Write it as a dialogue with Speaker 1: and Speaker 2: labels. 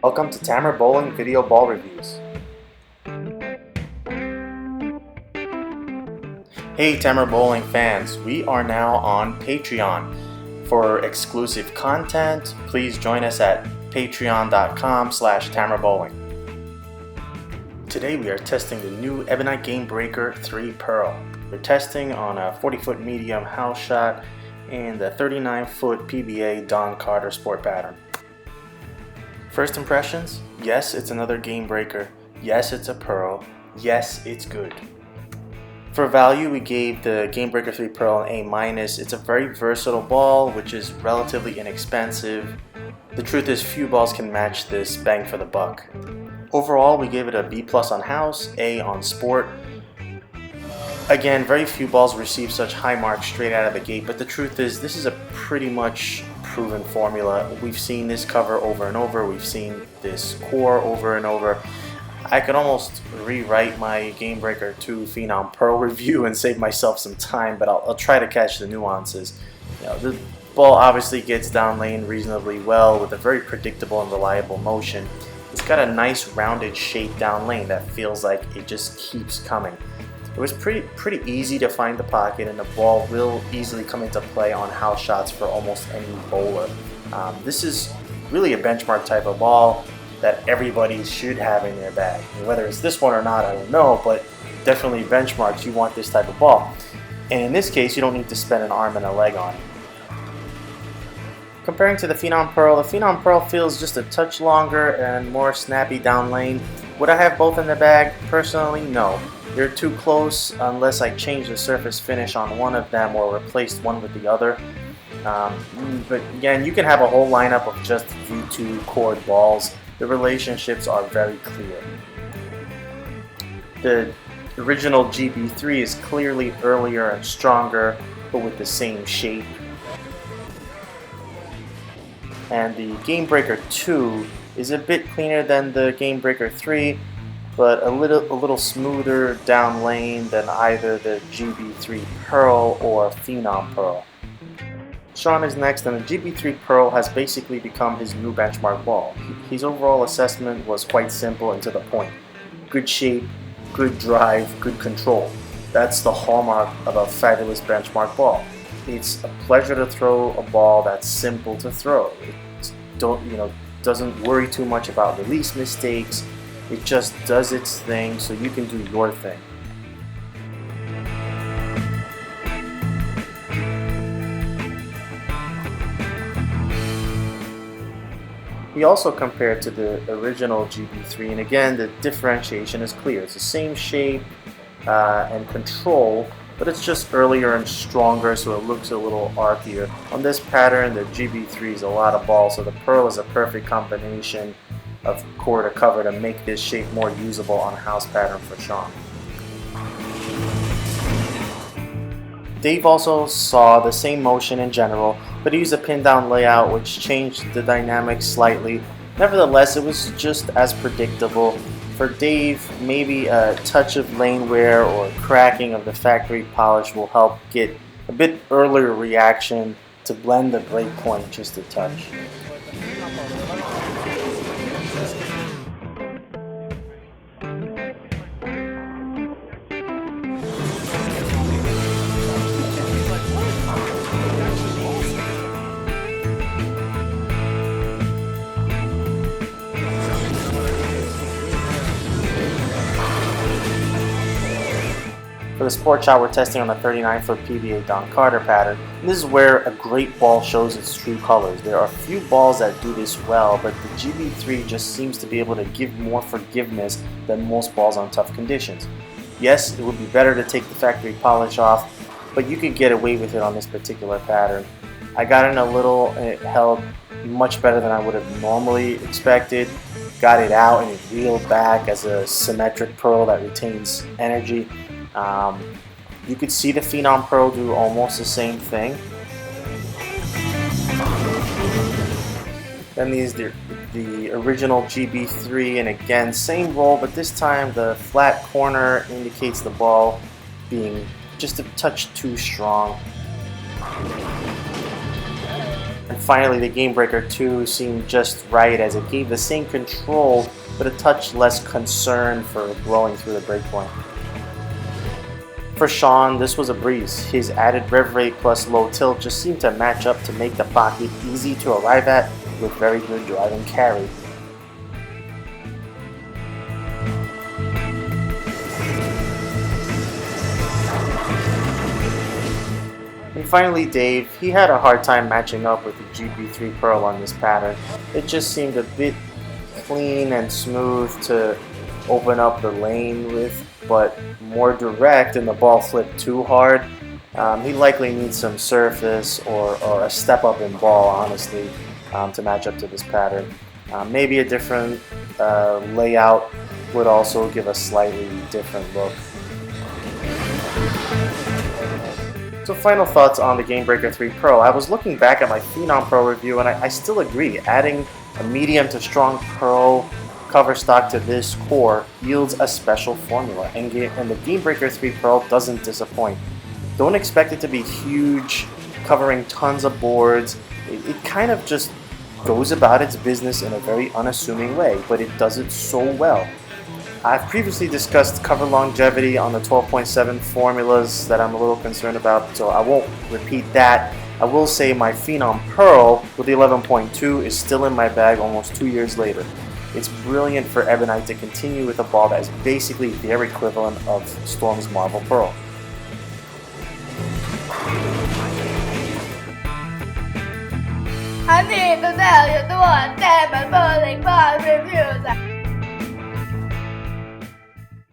Speaker 1: Welcome to Tamer Bowling Video Ball Reviews. Hey Tamer Bowling fans, we are now on Patreon. For exclusive content, please join us at patreon.com/tamerbowling. Today we are testing the new Ebonite GameBreaker 3 Pearl. We're testing on a 40-foot medium house shot and the 39-foot PBA Don Carter sport pattern. First impressions? Yes, it's another GameBreaker. Yes, it's a Pearl. Yes, it's good. For value, we gave the GameBreaker 3 Pearl an A-. It's a very versatile ball, which is relatively inexpensive. The truth is, few balls can match this bang for the buck. Overall, we gave it a B+ on house, A on sport. Again, very few balls receive such high marks straight out of the gate, but the truth is, this is a pretty much proven formula. We've seen this cover over and over. We've seen this core over and over. I could almost rewrite my GameBreaker 2 Phenom Pearl review and save myself some time, but I'll try to catch the nuances. The ball obviously gets down lane reasonably well with a very predictable and reliable motion. It's got a nice rounded shape down lane that feels like it just keeps coming. It was pretty easy to find the pocket, and the ball will easily come into play on house shots for almost any bowler. This is really a benchmark type of ball that everybody should have in their bag. Whether it's this one or not, I don't know, but definitely benchmarks, you want this type of ball. And in this case, you don't need to spend an arm and a leg on it. Comparing to the Phenom Pearl feels just a touch longer and more snappy down lane. Would I have both in the bag? Personally, no. They're too close unless I change the surface finish on one of them or replace one with the other. But again, you can have a whole lineup of just V2 chord balls. The relationships are very clear. The original GB3 is clearly earlier and stronger, but with the same shape. And the GameBreaker 2 is a bit cleaner than the GameBreaker 3, but a little smoother down lane than either the GB3 Pearl or Phenom Pearl. Shawn is next, and the GB3 Pearl has basically become his new benchmark ball. His overall assessment was quite simple and to the point. Good shape, good drive, good control. That's the hallmark of a fabulous benchmark ball. It's a pleasure to throw a ball that's simple to throw. It doesn't worry too much about release mistakes. It just does its thing so you can do your thing. We also compared to the original GB3, and again the differentiation is clear. It's the same shape and control, but it's just earlier and stronger, so it looks a little archier. On this pattern, the GB3 is a lot of ball, so the Pearl is a perfect combination of core to cover to make this shape more usable on a house pattern for Shawn. Dave also saw the same motion in general, but he used a pin down layout which changed the dynamics slightly. Nevertheless, it was just as predictable. For Dave, maybe a touch of lane wear or cracking of the factory polish will help get a bit earlier reaction to blend the break point just a touch. For the sport shot, we're testing on the 39-foot PBA Don Carter pattern. And this is where a great ball shows its true colors. There are few balls that do this well, but the GB3 just seems to be able to give more forgiveness than most balls on tough conditions. Yes, it would be better to take the factory polish off, but you could get away with it on this particular pattern. I got in a little, and it held much better than I would have normally expected. Got it out and it reeled back as a symmetric Pearl that retains energy. You could see the Phenom Pearl do almost the same thing. Then there's the original GB3, and again, same roll, but this time the flat corner indicates the ball being just a touch too strong. And finally, the GameBreaker 2 seemed just right as it gave the same control, but a touch less concern for blowing through the breakpoint. For Shawn, this was a breeze. His added rev rate plus low tilt just seemed to match up to make the pocket easy to arrive at with very good drive and carry. And finally Dave, he had a hard time matching up with the GB3 Pearl on this pattern. It just seemed a bit clean and smooth to open up the lane with, but more direct and the ball flipped too hard. He likely needs some surface or a step up in ball, honestly, to match up to this pattern. Maybe a different layout would also give a slightly different look. So final thoughts on the GameBreaker 3 Pro. I was looking back at my Phenom Pro review and I still agree, adding a medium to strong Pearl cover stock to this core yields a special formula, and the GameBreaker 3 Pearl doesn't disappoint. Don't expect it to be huge, covering tons of boards. It kind of just goes about its business in a very unassuming way, but it does it so well. I've previously discussed cover longevity on the 12.7 formulas that I'm a little concerned about, so I won't repeat that. I will say my Phenom Pearl with the 11.2 is still in my bag almost 2 years later. It's brilliant for Ebonite to continue with a ball that is basically their equivalent of Storm's Marble Pearl.
Speaker 2: I need to tell you the one Tamer Elbaga reviews.